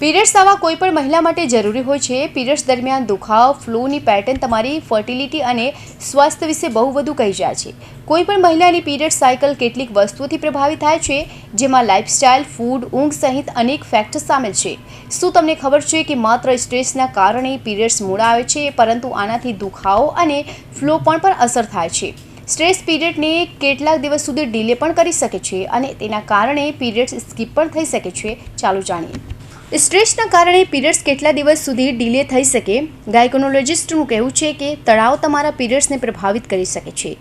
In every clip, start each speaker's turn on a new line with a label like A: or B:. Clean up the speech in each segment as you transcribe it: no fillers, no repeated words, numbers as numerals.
A: Periods આવા કોઈપણ મહિલા માટે જરૂરી હોય છે। પીરિયડ્સ દરમિયાન દુખાવો, ફ્લૂની પેટર્ન તમારી ફર્ટિલિટી અને સ્વાસ્થ્ય વિશે બહુ વધુ કહી જાય છે। કોઈપણ મહિલાની પીરિયડ સાયકલ કેટલીક વસ્તુઓથી પ્રભાવિત થાય છે, જેમાં લાઇફસ્ટાઇલ, ફૂડ, ઊંઘ સહિત અનેક ફેક્ટર્સ સામેલ છે। શું તમને ખબર છે કે માત્ર સ્ટ્રેસના કારણે પીરિયડ્સ મોડા આવે છે, પરંતુ આનાથી દુખાવો અને ફ્લો પર અસર થાય છે। સ્ટ્રેસ પીરિયડને કેટલાક દિવસ સુધી ડિલે પણ કરી શકે છે અને તેના કારણે પીરિયડ્સ સ્કીપ પણ થઈ શકે છે। ચાલો જાણીએ। સ્ટ્રેસના કારણે પીરિયડ્સ કેટલા દિવસ સુધી ડિલે થઈ શકે? ગાયકોનોલોજિસ્ટનું કહેવું છે કે તણાવ તમારા પીરિયડ્સને પ્રભાવિત કરી શકે છે।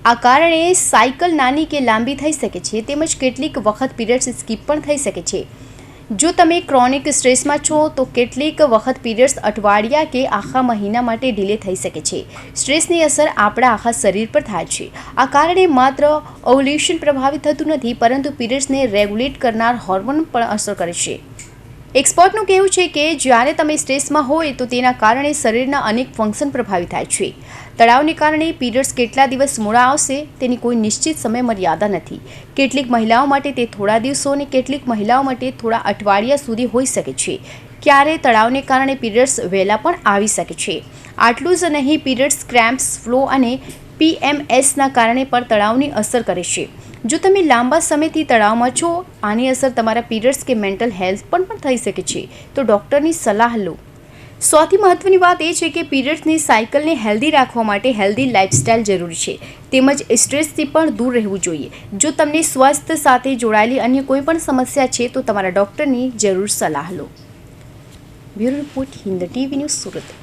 A: આ કારણે સાયકલ નાની કે લાંબી થઈ શકે છે, તેમજ કેટલીક વખત પીરિયડ્સ સ્કીપ પણ થઈ શકે છે। જો તમે ક્રોનિક સ્ટ્રેસમાં છો તો કેટલીક વખત પીરિયડ્સ અઠવાડિયા કે આખા મહિના માટે ડિલે થઈ શકે છે। સ્ટ્રેસની અસર આપણા આખા શરીર પર થાય છે। આ કારણે માત્ર ઓવ્યુલેશન પ્રભાવિત થતું નથી, પરંતુ પીરિયડ્સને રેગ્યુલેટ કરનાર હોર્મોન પણ અસર કરે છે। એક્સપર્ટનું કહેવું છે કે જ્યારે તમે સ્ટ્રેસમાં હોય તો તેના કારણે શરીરના અનેક ફંક્શન પ્રભાવિત થાય છે। તણાવને કારણે પીરિયડ્સ કેટલા દિવસ મોડા આવશે તેની કોઈ નિશ્ચિત સમય મર્યાદા નથી। કેટલીક મહિલાઓ માટે તે થોડા દિવસો અને કેટલીક મહિલાઓ માટે થોડા અઠવાડિયા સુધી હોઈ શકે છે। ક્યારે તણાવને કારણે પીરિયડ્સ વહેલા પણ આવી શકે છે। આટલું જ નહીં, પીરિયડ્સ ક્રેમ્પ્સ, ફ્લો અને PMSના કારણે પણ તણાવની અસર કરે છે। જો તમે લાંબા સમયથી તણાવમાં છો, આની અસર તમારા પીરિયડ્સ કે મેન્ટલ હેલ્થ પર પણ થઈ શકે છે, તો ડૉક્ટરની સલાહ લો। સૌથી મહત્ત્વની વાત એ છે કે પીરિયડ્સની સાયકલને હેલ્ધી રાખવા માટે હેલ્ધી લાઇફસ્ટાઇલ જરૂરી છે, તેમજ સ્ટ્રેસથી પણ દૂર રહેવું જોઈએ। જો તમને સ્વાસ્થ્ય સાથે જોડાયેલી અન્ય કોઈ પણ સમસ્યા છે તો તમારા ડૉક્ટરની જરૂર સલાહ લો। Bureau report, Hind TV news, Surat.